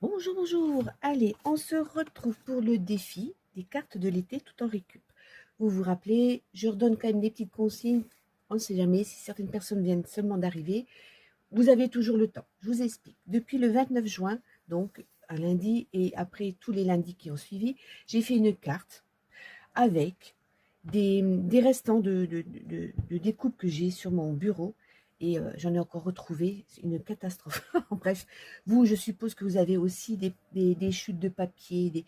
Bonjour, bonjour. Allez, on se retrouve pour le défi des cartes de l'été tout en récup. Vous vous rappelez, je redonne quand même des petites consignes. On ne sait jamais si certaines personnes viennent seulement d'arriver. Vous avez toujours le temps. Je vous explique. Depuis le 29 juin, donc un lundi et après tous les lundis qui ont suivi, j'ai fait une carte avec des restants de découpe que j'ai sur mon bureau. Et j'en ai encore retrouvé, c'est une catastrophe. Bref, vous, je suppose que vous avez aussi des chutes de papier,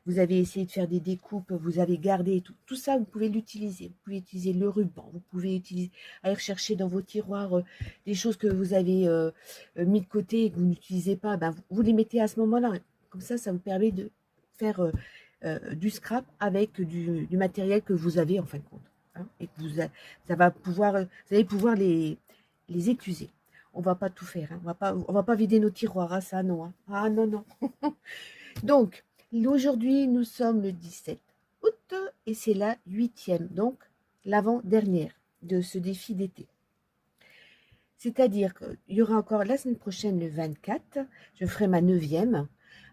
vous avez essayé de faire des découpes, vous avez gardé tout ça, vous pouvez l'utiliser. Vous pouvez utiliser le ruban, vous pouvez utiliser, aller rechercher dans vos tiroirs des choses que vous avez mis de côté et que vous n'utilisez pas, ben, vous les mettez à ce moment-là. Comme ça vous permet de faire du scrap avec du matériel que vous avez en fin de compte. Hein, et que ça va pouvoir, vous allez pouvoir les écluser. On va pas tout faire. Hein, on va pas vider nos tiroirs. Hein, ça, non. Hein. Ah, non, non. Donc, aujourd'hui, nous sommes le 17 août et c'est la 8e, donc l'avant-dernière de ce défi d'été. C'est-à-dire qu'il y aura encore la semaine prochaine, le 24, je ferai ma 9e.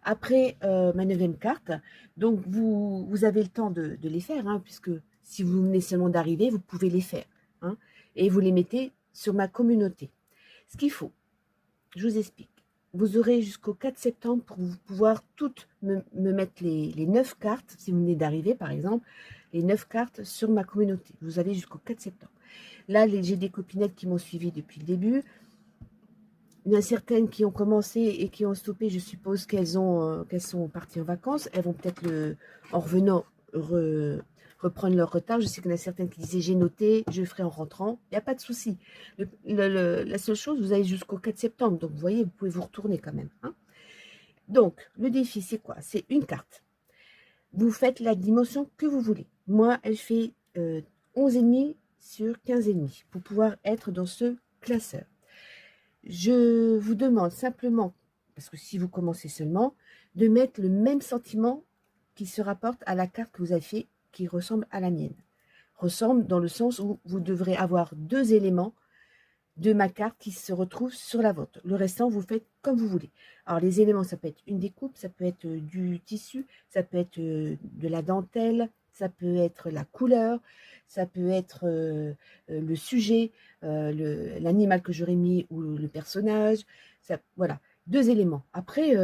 Après ma 9e carte, donc vous avez le temps de les faire, hein, puisque si vous venez seulement d'arriver, vous pouvez les faire. Hein, et vous les mettez sur ma communauté. Ce qu'il faut, je vous explique. Vous aurez jusqu'au 4 septembre pour pouvoir toutes me mettre les 9 cartes, si vous venez d'arriver par exemple, les 9 cartes sur ma communauté. Vous avez jusqu'au 4 septembre. Là, j'ai des copinettes qui m'ont suivi depuis le début. Il y en a certaines qui ont commencé et qui ont stoppé. Je suppose qu'elles sont parties en vacances. Elles vont peut-être, en revenant, reprendre leur retard. Je sais qu'il y en a certaines qui disaient j'ai noté, je ferai en rentrant. Il n'y a pas de souci. La seule chose, vous avez jusqu'au 4 septembre. Donc, vous voyez, vous pouvez vous retourner quand même. Hein. Donc, le défi, c'est quoi? C'est une carte. Vous faites la dimension que vous voulez. Moi, elle fait 11,5 sur 15,5 pour pouvoir être dans ce classeur. Je vous demande simplement, parce que si vous commencez seulement, de mettre le même sentiment qui se rapporte à la carte que vous avez fait, qui ressemble à la mienne. Ressemble dans le sens où vous devrez avoir 2 éléments de ma carte qui se retrouvent sur la vôtre. Le restant, vous faites comme vous voulez. Alors, les éléments, ça peut être une découpe, ça peut être du tissu, ça peut être de la dentelle, ça peut être la couleur, ça peut être le sujet, l'animal que j'aurais mis ou le personnage. Ça, voilà, 2 éléments. Après,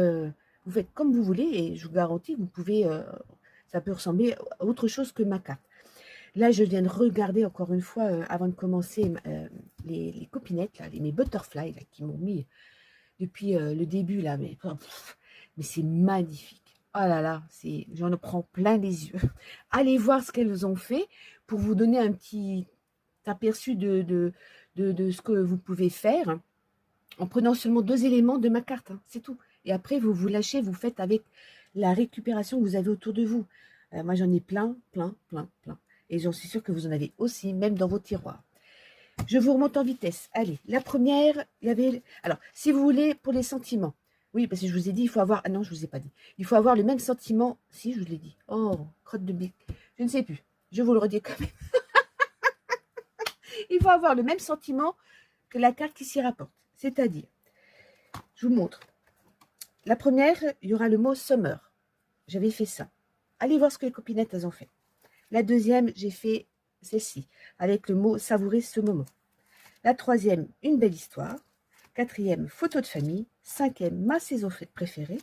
vous faites comme vous voulez et je vous garantis que vous pouvez, ça peut ressembler à autre chose que ma carte. Là, je viens de regarder encore une fois, avant de commencer, les copinettes, là, mes butterflies, là, qui m'ont mis depuis le début, là, mais c'est magnifique. Oh là là, j'en prends plein les yeux. Allez voir ce qu'elles ont fait pour vous donner un petit aperçu de ce que vous pouvez faire en prenant seulement 2 éléments de ma carte, hein, c'est tout. Et après, vous lâchez, vous faites avec la récupération que vous avez autour de vous. Moi, j'en ai plein, plein, plein, plein. Et j'en suis sûre que vous en avez aussi, même dans vos tiroirs. Je vous remonte en vitesse. Allez, la première, il y avait... Alors, si vous voulez, pour les sentiments. Oui, parce que je vous ai dit, il faut avoir... Ah non, je ne vous ai pas dit. Il faut avoir le même sentiment... Si, je vous l'ai dit. Oh, crotte de bique. Je ne sais plus. Je vous le redis quand même. Il faut avoir le même sentiment que la carte qui s'y rapporte. C'est-à-dire, je vous montre. La première, il y aura le mot summer. J'avais fait ça. Allez voir ce que les copinettes elles ont fait. La deuxième, j'ai fait celle-ci, avec le mot savourer ce moment. La troisième, une belle histoire. Quatrième, photo de famille. Cinquième, ma saison préférée.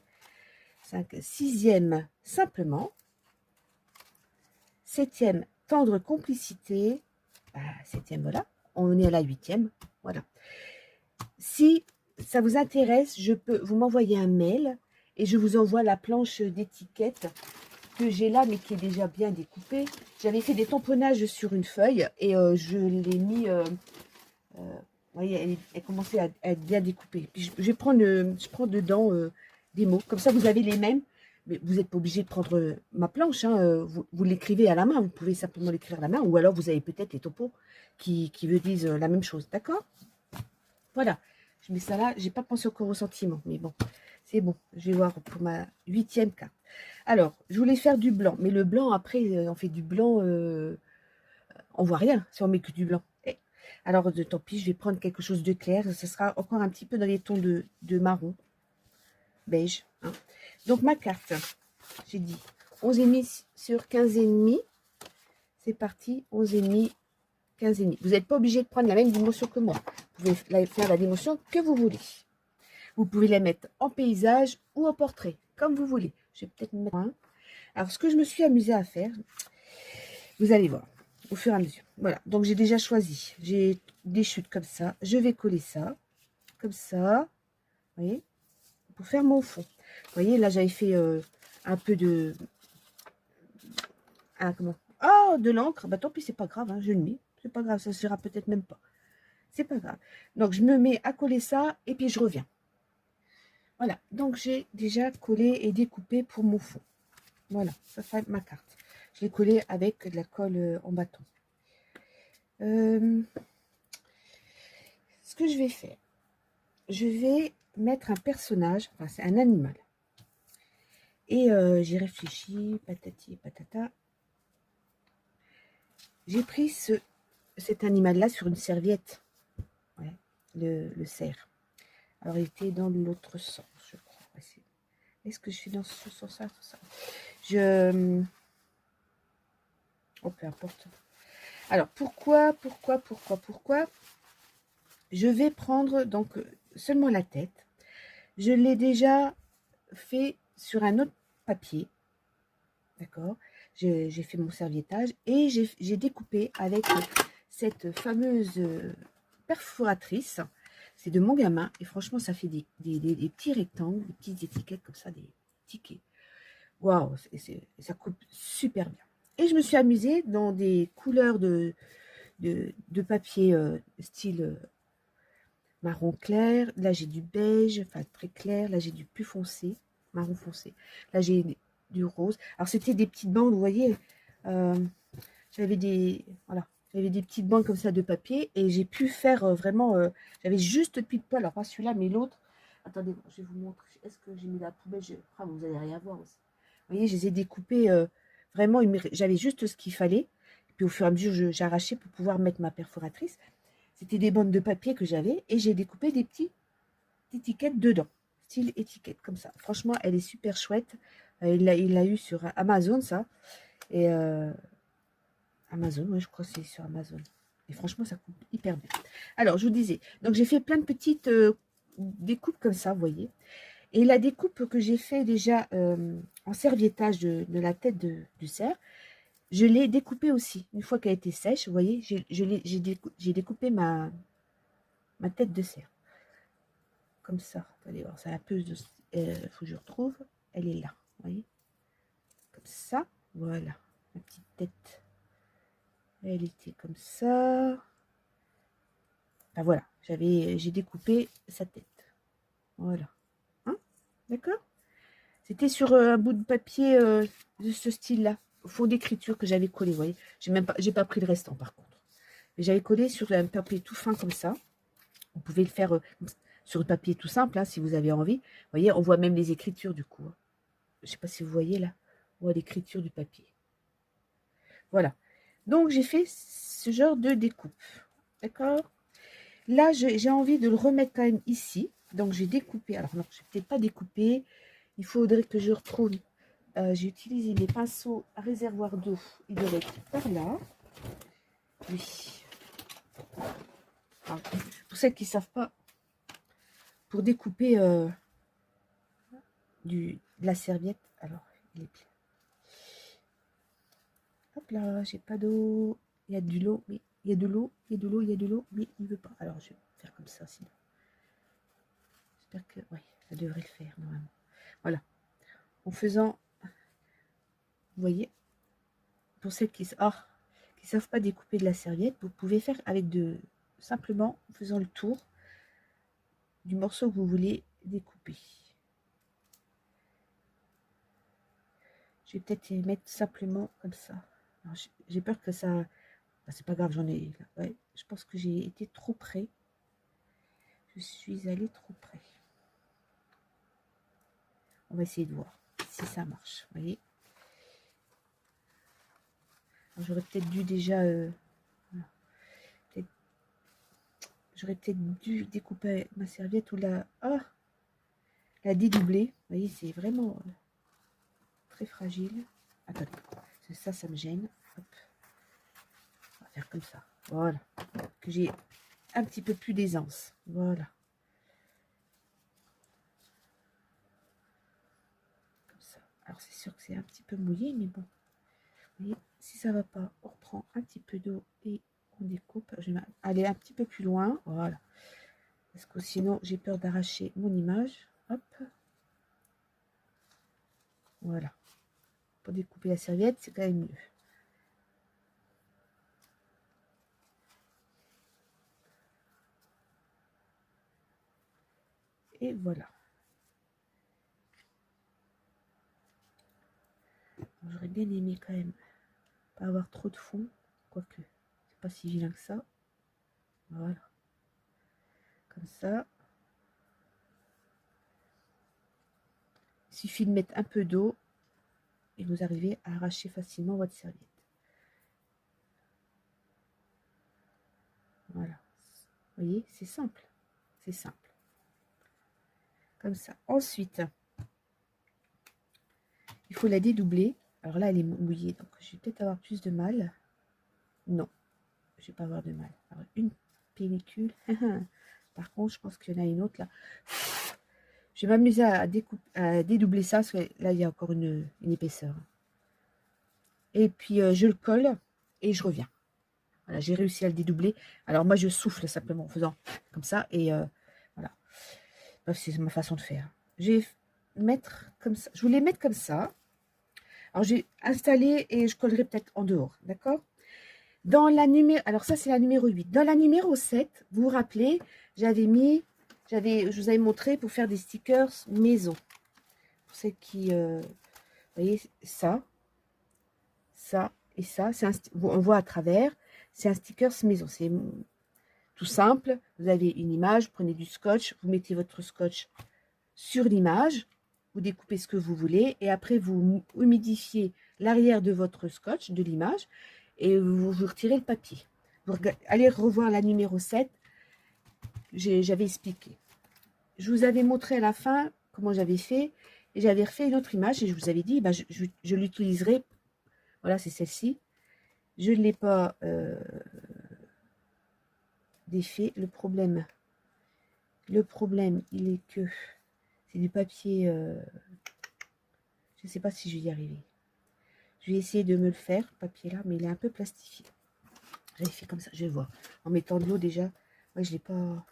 Sixième, simplement. Septième, tendre complicité. Septième, voilà. On est à la 8e. Voilà. Si ça vous intéresse, je peux vous m'envoyer un mail et je vous envoie la planche d'étiquette que j'ai là, mais qui est déjà bien découpée. J'avais fait des tamponnages sur une feuille et je l'ai mis... vous voyez, elle commençait à être bien découpée. Puis je prends dedans des mots. Comme ça, vous avez les mêmes. Mais vous n'êtes pas obligé de prendre ma planche. Hein, vous l'écrivez à la main. Vous pouvez simplement l'écrire à la main. Ou alors, vous avez peut-être les topos qui vous disent la même chose. D'accord? Voilà. Je mets ça là. J'ai pas pensé encore au sentiment. Mais bon, c'est bon. Je vais voir pour ma 8e carte. Alors, je voulais faire du blanc. Mais le blanc, après, on fait du blanc... on voit rien si on met que du blanc. Alors, tant pis, je vais prendre quelque chose de clair. Ce sera encore un petit peu dans les tons de marron. beige. Hein. Donc ma carte, j'ai dit 11,5 sur 15,5. C'est parti, 11,5, 15,5. Vous n'êtes pas obligé de prendre la même dimension que moi. Vous pouvez faire la dimension que vous voulez. Vous pouvez la mettre en paysage ou en portrait, comme vous voulez. Je vais peut-être mettre un. Alors, ce que je me suis amusée à faire, vous allez voir, au fur et à mesure. Voilà, donc j'ai déjà choisi. J'ai des chutes comme ça. Je vais coller ça, comme ça. Vous voyez, pour faire mon fond. Vous voyez, là, j'avais fait un peu de... Ah, comment? Oh, de l'encre. Bah, tant pis, c'est pas grave, hein, je le mets. C'est pas grave, ça ne sera peut-être même pas. C'est pas grave. Donc, je me mets à coller ça et puis je reviens. Voilà, donc j'ai déjà collé et découpé pour mon fond. Voilà, ça fait ma carte. Je l'ai collé avec de la colle en bâton. Ce que je vais faire, je vais mettre un personnage, enfin c'est un animal. Et j'ai réfléchi, patati et patata. J'ai pris cet animal-là sur une serviette. Ouais, le cerf. Alors il était dans l'autre sens, je crois. Est-ce que je suis dans ce sens-là? Oh, peu importe. Alors, pourquoi je vais prendre donc seulement la tête. Je l'ai déjà fait sur un autre papier. D'accord? J'ai fait mon serviettage et j'ai découpé avec cette fameuse perforatrice. C'est de mon gamin et franchement, ça fait des petits rectangles, des petites étiquettes comme ça, des tickets. Waouh, ça coupe super bien. Et je me suis amusée dans des couleurs de papier style marron clair. Là, j'ai du beige, enfin très clair. Là, j'ai du plus foncé, marron foncé. Là, j'ai du rose. Alors, c'était des petites bandes, vous voyez. J'avais des, voilà, j'avais des petites bandes comme ça de papier et j'ai pu faire vraiment. J'avais juste depuis de poil. Alors, pas celui-là, mais l'autre. Attendez, je vais vous montrer. Est-ce que j'ai mis la poubelle? Ah, vous n'allez rien voir aussi. Vous voyez, je les ai découpés vraiment. J'avais juste ce qu'il fallait. Puis au fur et à mesure, j'arrachais pour pouvoir mettre ma perforatrice. C'était des bandes de papier que j'avais et j'ai découpé des petites étiquettes dedans, style étiquette comme ça. Franchement, elle est super chouette. Il l'a eu sur Amazon, ça. Et Amazon, ouais, je crois que c'est sur Amazon. Et franchement, ça coupe hyper bien. Alors, je vous disais, donc j'ai fait plein de petites découpes comme ça, vous voyez. Et la découpe que j'ai fait déjà en serviettage de la tête du cerf, je l'ai découpée aussi. Une fois qu'elle a été sèche, vous voyez, j'ai découpé ma tête de cerf. Comme ça. Allez voir, ça a un peu de... faut que je retrouve. Elle est là, vous voyez. Comme ça. Voilà, ma petite tête. Elle était comme ça. Enfin voilà, j'ai découpé sa tête. Voilà. Hein, d'accord? C'était sur un bout de papier de ce style-là. Fond d'écriture que j'avais collé, vous voyez. J'ai pas pris le restant par contre. Mais j'avais collé sur un papier tout fin comme ça. Vous pouvez le faire sur un papier tout simple, hein, si vous avez envie. Vous voyez, on voit même les écritures du coup. Hein. Je ne sais pas si vous voyez là. On voit l'écriture du papier. Voilà. Donc, j'ai fait ce genre de découpe. D'accord? Là, j'ai envie de le remettre quand même ici. Donc, j'ai découpé. Alors, non, je n'ai peut-être pas découpé. Il faudrait que je retrouve. J'ai utilisé les pinceaux à réservoir d'eau. Il doit être par là. Oui. Alors, pour celles qui ne savent pas, pour découper de la serviette. Alors, il est plein. Hop là, j'ai pas d'eau. Il y a de l'eau, mais il y a de l'eau, il y a de l'eau, il y a de l'eau, mais il veut pas. Alors, je vais faire comme ça, sinon. J'espère que, oui, ça devrait le faire, normalement. Voilà. En faisant, vous voyez, pour celles qui savent pas découper de la serviette, vous pouvez faire avec simplement, en faisant le tour du morceau que vous voulez découper. Je vais peut-être les mettre simplement comme ça. J'ai peur que ça... Bah, c'est pas grave, j'en ai... Ouais, je pense que j'ai été trop près. Je suis allée trop près. On va essayer de voir si ça marche. Vous voyez, j'aurais peut-être dû déjà... j'aurais peut-être dû découper ma serviette ou la la dédoubler. Vous voyez, c'est vraiment très fragile. Attendez, ça me gêne. Hop. On va faire comme ça. Voilà. Que j'ai un petit peu plus d'aisance. Voilà. Comme ça. Alors, c'est sûr que c'est un petit peu mouillé, mais bon. Vous voyez, si ça va pas, on reprend un petit peu d'eau et on découpe. Je vais aller un petit peu plus loin. Voilà. Parce que sinon, j'ai peur d'arracher mon image. Hop. Voilà. Pour découper la serviette, c'est quand même mieux. Et voilà. J'aurais bien aimé quand même pas avoir trop de fond. Quoique, c'est pas si vilain que ça. Voilà. Comme ça. Il suffit de mettre un peu d'eau et vous arrivez à arracher facilement votre serviette. Voilà. Vous voyez, c'est simple. C'est simple. Comme ça. Ensuite, il faut la dédoubler. Alors là, elle est mouillée, donc je vais peut-être avoir plus de mal. Non, je ne vais pas avoir de mal. Alors, une pellicule. Par contre, je pense qu'il y en a une autre là. Je vais m'amuser à dédoubler ça, parce que là, il y a encore une épaisseur. Et puis, je le colle et je reviens. Voilà, j'ai réussi à le dédoubler. Alors, moi, je souffle simplement en faisant comme ça. Et voilà. Bref, c'est ma façon de faire. Je vais mettre comme ça. Je voulais mettre comme ça. Alors, j'ai installé et je collerai peut-être en dehors. D'accord? Dans la numéro... Alors, ça, c'est la numéro 8. Dans la numéro 7, vous vous rappelez, je vous avais montré pour faire des stickers maison. Pour celles qui... vous voyez, ça et ça. On voit à travers. C'est un stickers maison. C'est tout simple. Vous avez une image, vous prenez du scotch, vous mettez votre scotch sur l'image, vous découpez ce que vous voulez et après vous humidifiez l'arrière de votre scotch, de l'image, et vous retirez le papier. Vous allez revoir la numéro 7, j'avais expliqué. Je vous avais montré à la fin comment j'avais fait, et j'avais refait une autre image, et je vous avais dit, bah, je l'utiliserai, voilà, c'est celle-ci. Je ne l'ai pas défait. Le problème, il est que c'est du papier, je ne sais pas si je vais y arriver. Je vais essayer de me le faire, ce papier-là, mais il est un peu plastifié. J'avais fait comme ça, je vais voir. En mettant de l'eau déjà, moi je l'ai pas...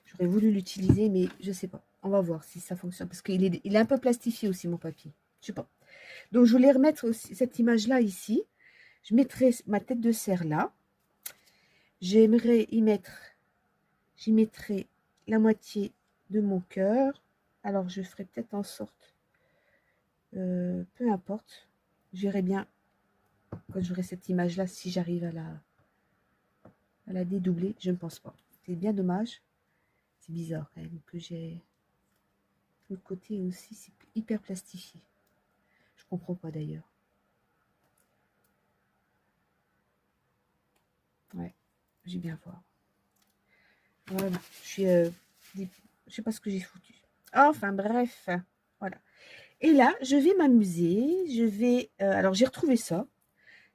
J'aurais voulu l'utiliser, mais je sais pas. On va voir si ça fonctionne. Parce qu'il est un peu plastifié aussi, mon papier. Je sais pas. Donc, je voulais remettre aussi cette image-là ici. Je mettrai ma tête de cerf là. J'aimerais y mettre... J'y mettrai la moitié de mon cœur. Alors, je ferai peut-être en sorte... peu importe. Je verrai bien quand j'aurai cette image-là, si j'arrive à la dédoubler. Je ne pense pas. C'est bien dommage. C'est bizarre quand même que j'ai... Le côté aussi, c'est hyper plastifié. Je comprends pas d'ailleurs. Ouais, j'ai bien voir. Voilà, je sais pas ce que j'ai foutu. Enfin bref, voilà. Et là, je vais m'amuser. Je vais... alors, j'ai retrouvé ça.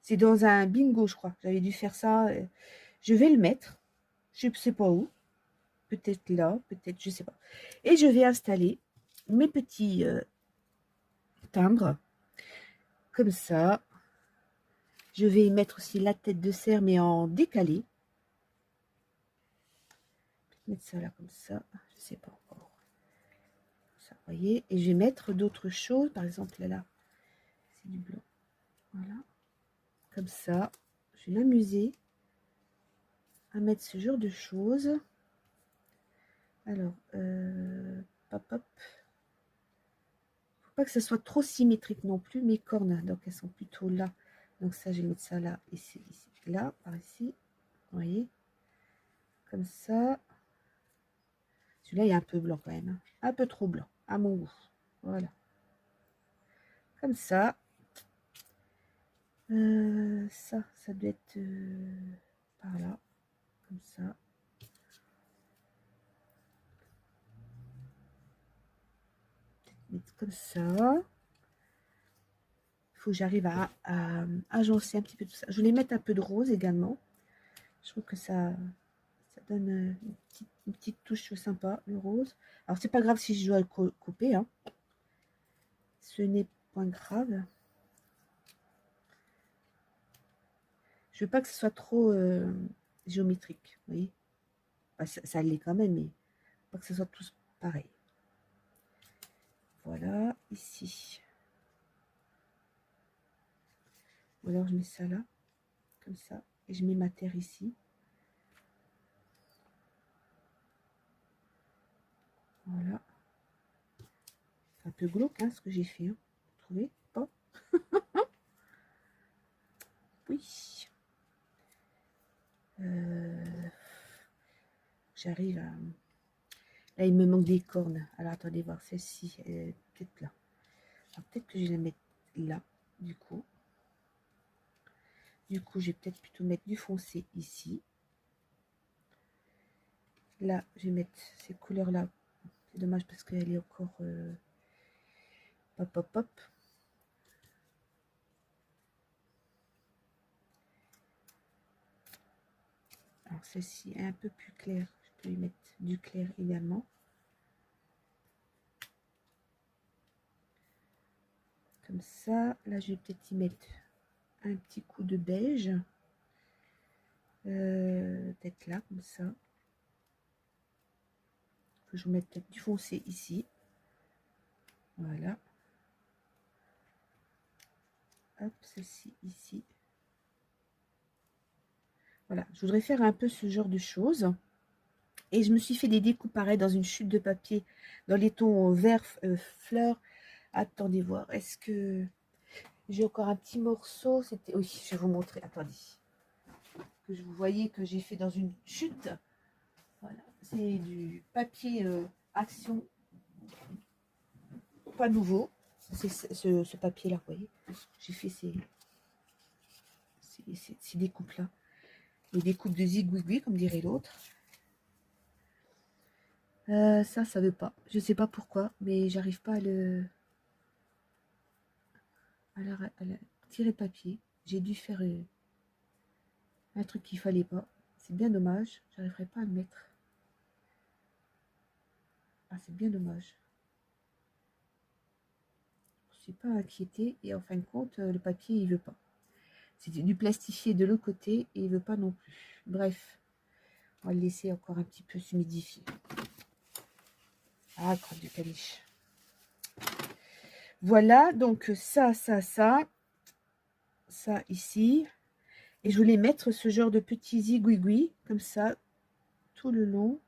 C'est dans un bingo, je crois. J'avais dû faire ça. Je vais le mettre. Je ne sais pas où. Peut-être là, peut-être, je sais pas. Et je vais installer mes petits timbres. Comme ça. Je vais y mettre aussi la tête de cerf, mais en décalé. Mettre ça là, comme ça. Je sais pas encore. Ça, vous voyez. Et je vais mettre d'autres choses. Par exemple, là, c'est du blanc. Voilà. Comme ça. Je vais m'amuser à mettre ce genre de choses. Alors, hop, hop. Faut pas que ça soit trop symétrique non plus. Mes cornes, donc elles sont plutôt là. Donc ça, je vais mettre ça là, ici, là, par ici. Vous voyez, comme ça. Celui-là, il est un peu blanc quand même. Hein. Un peu trop blanc, à mon goût. Voilà. Comme ça. Ça doit être par là. Comme ça. mettre comme ça. Il faut que j'arrive à agencer un petit peu tout ça. Je voulais mettre un peu de rose également. Je trouve que ça donne une petite touche sympa, le rose. Alors, c'est pas grave si je dois le couper. Hein. Ce n'est point grave. Je veux pas que ce soit trop géométrique. Vous voyez, enfin, ça l'est quand même, mais pas que ce soit tous pareil. Voilà, ici. Ou alors je mets ça là, comme ça. Et je mets ma terre ici. Voilà. C'est un peu glauque hein, ce que j'ai fait. Hein. Vous trouvez pas? Oui. J'arrive à... Là, il me manque des cornes. Alors, attendez voir. Celle-ci, peut-être là. Peut-être que je vais la mettre là, du coup. Du coup, je vais peut-être plutôt mettre du foncé ici. Là, je vais mettre ces couleurs-là. C'est dommage parce qu'elle est encore... Hop, hop, hop. Alors, celle-ci est un peu plus claire. Je peux lui mettre du clair également. Comme ça. Là, je vais peut-être y mettre un petit coup de beige. Peut-être là, comme ça. Faut que je mette peut-être du foncé ici. Voilà. Hop, celle-ci ici. Voilà, je voudrais faire un peu ce genre de choses. Et je me suis fait des découpes pareilles dans une chute de papier, dans les tons vert fleurs. Attendez voir, est-ce que j'ai encore un petit morceau? C'était, oui, je vais vous montrer. Attendez, que je vous voyez que j'ai fait dans une chute. Voilà, c'est du papier Action, pas nouveau. C'est ce papier-là, vous voyez. J'ai fait ces découpes-là. Les découpes de zigouigui, comme dirait l'autre. Ça veut pas. Je sais pas pourquoi, mais j'arrive pas à la tirer papier. J'ai dû faire un truc qu'il fallait pas. C'est bien dommage. J'arriverai pas à le mettre. Ah, c'est bien dommage. Je suis pas inquiétée et en fin de compte, le papier il veut pas. C'est du plastifié de l'autre côté et il veut pas non plus. Bref, on va le laisser encore un petit peu s'humidifier. Ah, crotte de caniche. Voilà, donc ça ici. Et je voulais mettre ce genre de petits zigouigouis, comme ça, tout le long,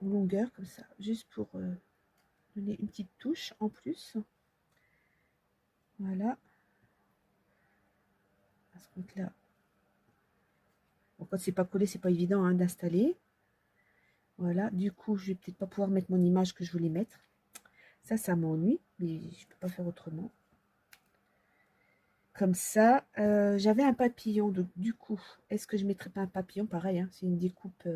en longueur, comme ça, juste pour donner une petite touche en plus. Voilà. À ce compte-là. Bon, quand c'est pas collé, c'est pas évident hein, d'installer. Voilà, du coup, je vais peut-être pas pouvoir mettre mon image que je voulais mettre. Ça m'ennuie, mais je peux pas faire autrement. Comme ça, j'avais un papillon, donc du coup, est-ce que je mettrais pas un papillon? Pareil, hein, c'est une découpe.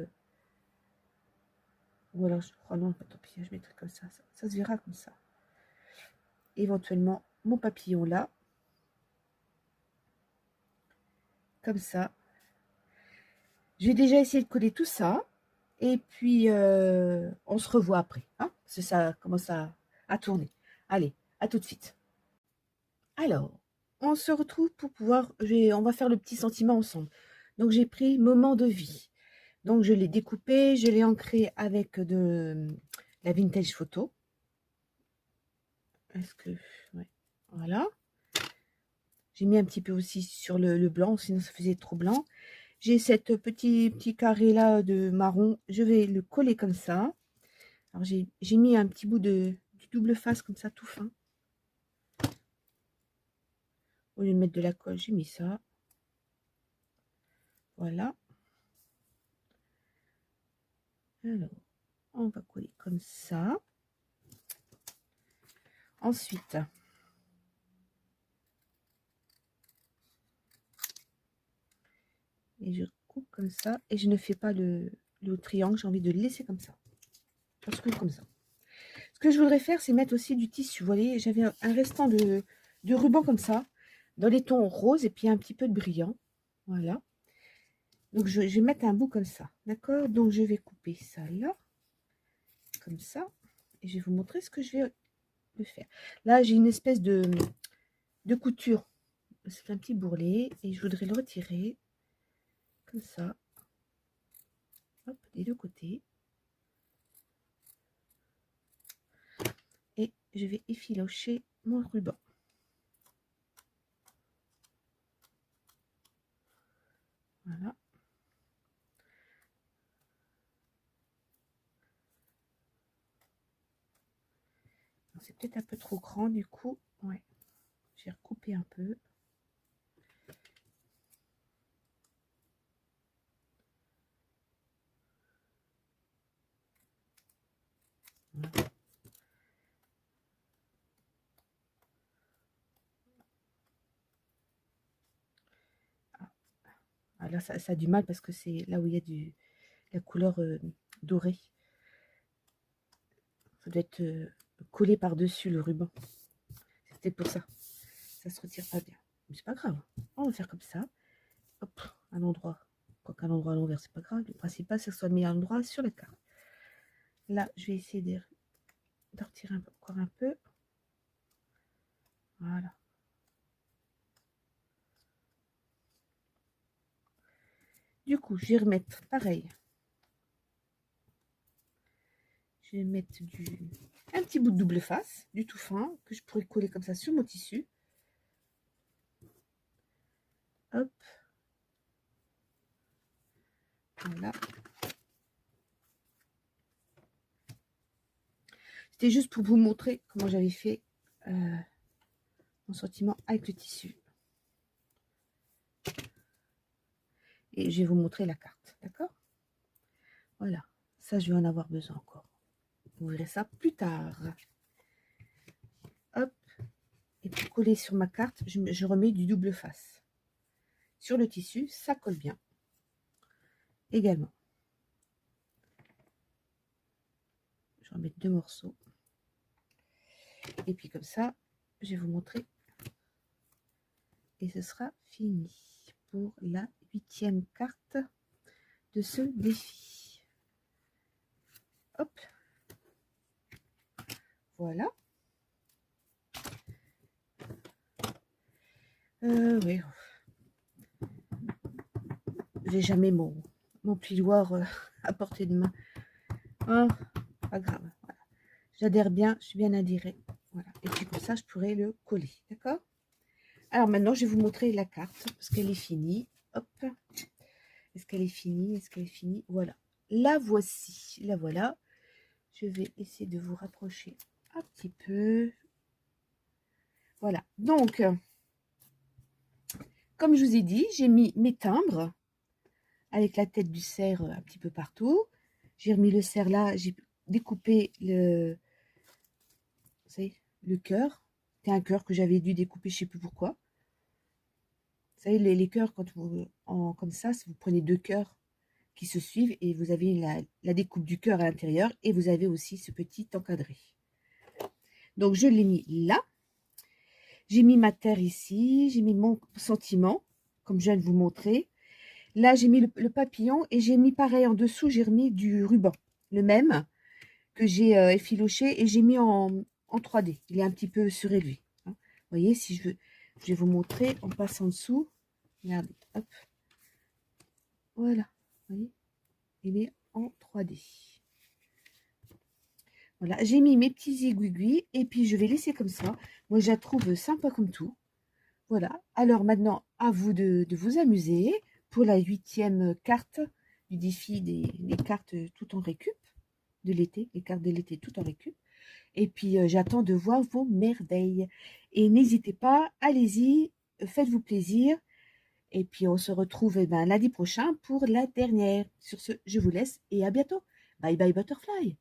Ou alors, je crois, non, tant pis, je mettrai comme ça se verra comme ça. Éventuellement, mon papillon là. Comme ça. Je vais déjà essayer de coller tout ça. Et puis, on se revoit après. Hein, parce que ça commence à tourner. Allez, à tout de suite. Alors, on se retrouve pour pouvoir... on va faire le petit sentiment ensemble. Donc, j'ai pris Moment de vie. Donc, je l'ai découpé. Je l'ai ancré avec de la vintage photo. Est-ce que... Ouais. Voilà. J'ai mis un petit peu aussi sur le blanc, sinon ça faisait trop blanc. J'ai cette petit carré là de marron. Je vais le coller comme ça. Alors j'ai mis un petit bout du double face comme ça tout fin. Au lieu de mettre de la colle, j'ai mis ça. Voilà. Alors, on va coller comme ça. Ensuite, et je coupe comme ça. Et je ne fais pas le triangle, j'ai envie de le laisser comme ça. Parce que comme ça. Parce que je voudrais faire, c'est mettre aussi du tissu. Vous voyez, j'avais un restant de ruban comme ça, dans les tons roses et puis un petit peu de brillant. Voilà. Donc, je vais mettre un bout comme ça. D'accord? Donc, je vais couper ça là, comme ça. Et je vais vous montrer ce que je vais le faire. Là, j'ai une espèce de couture. C'est un petit bourrelet et je voudrais le retirer comme ça. Hop, des deux côtés. Et je vais effilocher mon ruban. Voilà. C'est peut-être un peu trop grand du coup. Ouais. J'ai recoupé un peu. Voilà. Ah, là, ça a du mal parce que c'est là où il y a la couleur dorée. Ça doit être collé par-dessus le ruban. C'est peut-être pour ça. Ça se retire pas bien. Mais c'est pas grave. On va faire comme ça. Hop, un endroit. Quoi qu'un endroit à l'envers, c'est pas grave. Le principal, c'est que ce soit mis à l'endroit sur la carte. Là, je vais essayer de retirer encore un peu. Voilà. Du coup, je vais remettre pareil. Je vais mettre un petit bout de double face, du tout fin, que je pourrais coller comme ça sur mon tissu. Hop. Voilà. C'était juste pour vous montrer comment j'avais fait mon sentiment avec le tissu. Et je vais vous montrer la carte, d'accord? Voilà. Ça, je vais en avoir besoin encore. Vous verrez ça plus tard. Hop. Et pour coller sur ma carte, je remets du double face. Sur le tissu, ça colle bien. Également. Je vais remettre 2 morceaux. Et puis comme ça, je vais vous montrer. Et ce sera fini pour la 8e carte de ce défi. Hop. Voilà. Oui. J'ai jamais mon plioir à portée de main. Oh, pas grave. Voilà. J'adhère bien, je suis bien adhérée. Voilà. Et puis comme ça, je pourrais le coller. D'accord? Alors maintenant, je vais vous montrer la carte parce qu'elle est finie. Hop. Est-ce qu'elle est finie? Est-ce qu'elle est finie? Voilà. La voici. La voilà. Je vais essayer de vous rapprocher un petit peu. Voilà. Donc, comme je vous ai dit, j'ai mis mes timbres avec la tête du cerf un petit peu partout. J'ai remis le cerf là. J'ai découpé le cœur. C'était un cœur que j'avais dû découper, je ne sais plus pourquoi. Vous savez, les cœurs, quand vous, comme ça, si vous prenez 2 cœurs qui se suivent et vous avez la découpe du cœur à l'intérieur et vous avez aussi ce petit encadré. Donc, je l'ai mis là. J'ai mis ma terre ici. J'ai mis mon sentiment, comme je viens de vous montrer. Là, j'ai mis le papillon et j'ai mis pareil en dessous, j'ai remis du ruban. Le même que j'ai effiloché et j'ai mis en 3D. Il est un petit peu surélevé. Hein. Vous voyez, si je vais vous montrer, on passe en dessous. Regardez, hop. Voilà, vous voyez, il est en 3D. Voilà, j'ai mis mes petits aiguilles et puis je vais laisser comme ça. Moi, je la trouve sympa comme tout. Voilà, alors maintenant, à vous de vous amuser pour la 8e carte du défi des cartes tout en récup de l'été, les cartes de l'été tout en récup. Et puis, j'attends de voir vos merveilles. Et n'hésitez pas, allez-y, faites-vous plaisir. Et puis, on se retrouve lundi prochain pour la dernière. Sur ce, je vous laisse et à bientôt. Bye bye Butterfly.